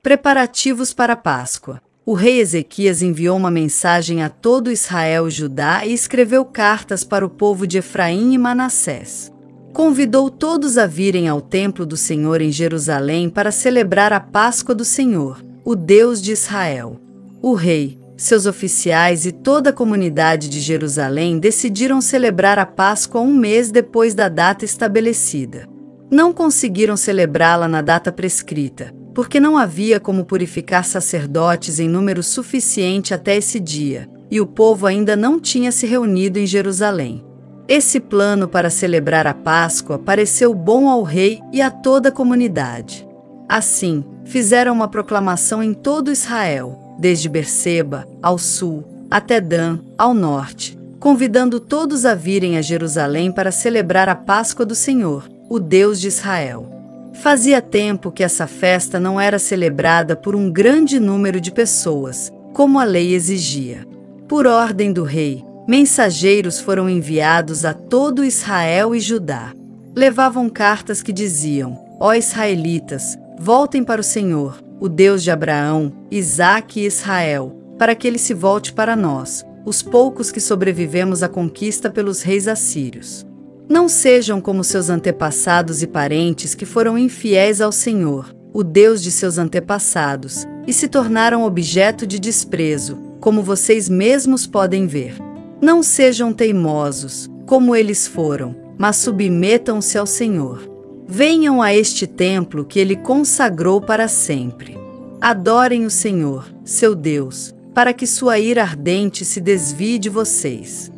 Preparativos para a Páscoa. O rei Ezequias enviou uma mensagem a todo Israel e Judá e escreveu cartas para o povo de Efraim e Manassés. Convidou todos a virem ao templo do Senhor em Jerusalém para celebrar a Páscoa do Senhor, o Deus de Israel. O rei, seus oficiais e toda a comunidade de Jerusalém decidiram celebrar a Páscoa um mês depois da data estabelecida. Não conseguiram celebrá-la na data prescrita, porque não havia como purificar sacerdotes em número suficiente até esse dia, e o povo ainda não tinha se reunido em Jerusalém. Esse plano para celebrar a Páscoa pareceu bom ao rei e a toda a comunidade. Assim, fizeram uma proclamação em todo Israel, desde Berseba, ao sul, até Dan, ao norte, convidando todos a virem a Jerusalém para celebrar a Páscoa do Senhor, o Deus de Israel. Fazia tempo que essa festa não era celebrada por um grande número de pessoas, como a lei exigia. Por ordem do rei, mensageiros foram enviados a todo Israel e Judá. Levavam cartas que diziam: ó israelitas, voltem para o Senhor, o Deus de Abraão, Isaque e Israel, para que ele se volte para nós, os poucos que sobrevivemos à conquista pelos reis assírios. Não sejam como seus antepassados e parentes que foram infiéis ao Senhor, o Deus de seus antepassados, e se tornaram objeto de desprezo, como vocês mesmos podem ver. Não sejam teimosos, como eles foram, mas submetam-se ao Senhor. Venham a este templo que ele consagrou para sempre. Adorem o Senhor, seu Deus, para que sua ira ardente se desvie de vocês.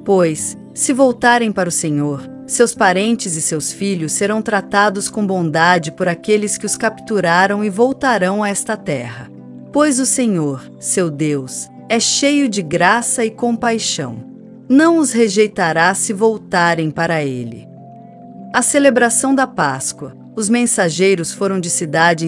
Pois, se voltarem para o Senhor, seus parentes e seus filhos serão tratados com bondade por aqueles que os capturaram e voltarão a esta terra. Pois o Senhor, seu Deus, é cheio de graça e compaixão. Não os rejeitará se voltarem para ele. A celebração da Páscoa. Os mensageiros foram de cidade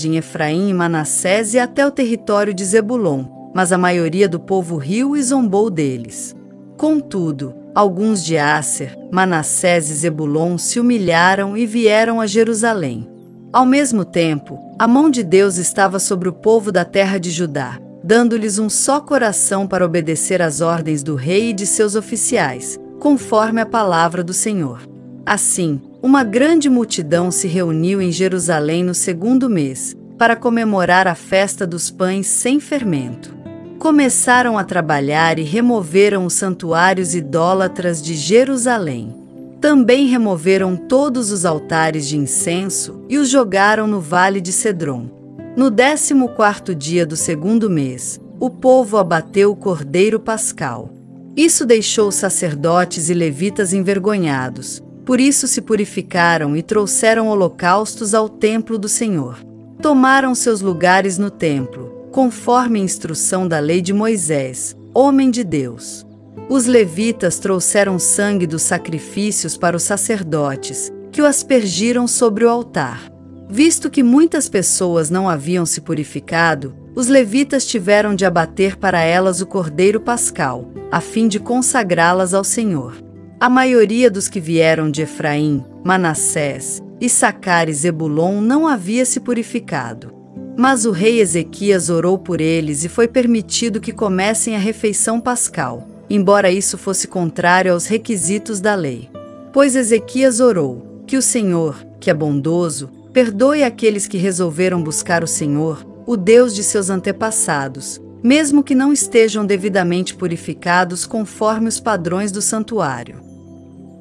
em Efraim e Manassés e até o território de Zebulon, mas a maioria do povo riu e zombou deles. Contudo, alguns de Asser, Manassés e Zebulon se humilharam e vieram a Jerusalém. Ao mesmo tempo, a mão de Deus estava sobre o povo da terra de Judá, dando-lhes um só coração para obedecer às ordens do rei e de seus oficiais, conforme a palavra do Senhor. Assim, uma grande multidão se reuniu em Jerusalém no segundo mês, para comemorar a festa dos pães sem fermento. Começaram a trabalhar e removeram os santuários idólatras de Jerusalém. Também removeram todos os altares de incenso e os jogaram no vale de Cedron. No 14º dia do segundo mês, o povo abateu o cordeiro pascal. Isso deixou os sacerdotes e levitas envergonhados, por isso se purificaram e trouxeram holocaustos ao templo do Senhor. Tomaram seus lugares no templo, conforme a instrução da lei de Moisés, homem de Deus. Os levitas trouxeram sangue dos sacrifícios para os sacerdotes, que o aspergiram sobre o altar. Visto que muitas pessoas não haviam se purificado, os levitas tiveram de abater para elas o cordeiro pascal, a fim de consagrá-las ao Senhor. A maioria dos que vieram de Efraim, Manassés, Issacar e Zebulon não havia se purificado. Mas o rei Ezequias orou por eles e foi permitido que comessem a refeição pascal, embora isso fosse contrário aos requisitos da lei. Pois Ezequias orou, que o Senhor, que é bondoso, perdoe aqueles que resolveram buscar o Senhor, o Deus de seus antepassados, mesmo que não estejam devidamente purificados conforme os padrões do santuário.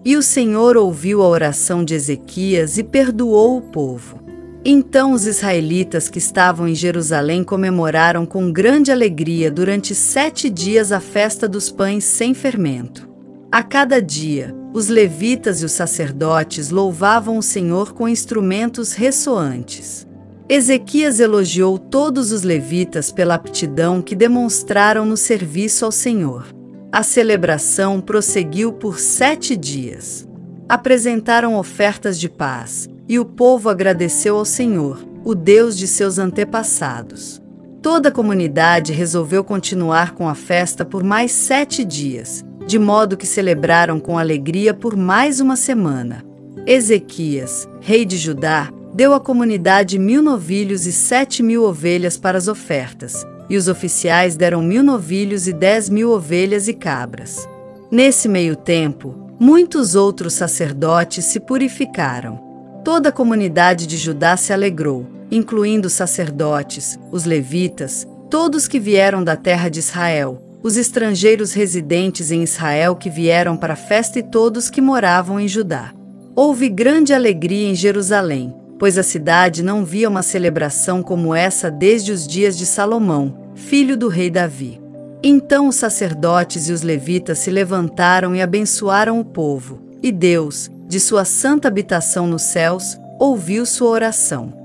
E o Senhor ouviu a oração de Ezequias e perdoou o povo. Então os israelitas que estavam em Jerusalém comemoraram com grande alegria durante 7 dias a festa dos pães sem fermento. A cada dia, os levitas e os sacerdotes louvavam o Senhor com instrumentos ressoantes. Ezequias elogiou todos os levitas pela aptidão que demonstraram no serviço ao Senhor. A celebração prosseguiu por 7 dias. Apresentaram ofertas de paz, e o povo agradeceu ao Senhor, o Deus de seus antepassados. Toda a comunidade resolveu continuar com a festa por mais 7 dias, de modo que celebraram com alegria por mais uma semana. Ezequias, rei de Judá, deu à comunidade 1.000 novilhos e 7.000 ovelhas para as ofertas, e os oficiais deram 1.000 novilhos e 10.000 ovelhas e cabras. Nesse meio tempo, muitos outros sacerdotes se purificaram. Toda a comunidade de Judá se alegrou, incluindo os sacerdotes, os levitas, todos que vieram da terra de Israel, os estrangeiros residentes em Israel que vieram para a festa e todos que moravam em Judá. Houve grande alegria em Jerusalém, pois a cidade não via uma celebração como essa desde os dias de Salomão, filho do rei Davi. Então os sacerdotes e os levitas se levantaram e abençoaram o povo, e Deus, de sua santa habitação nos céus, ouviu sua oração.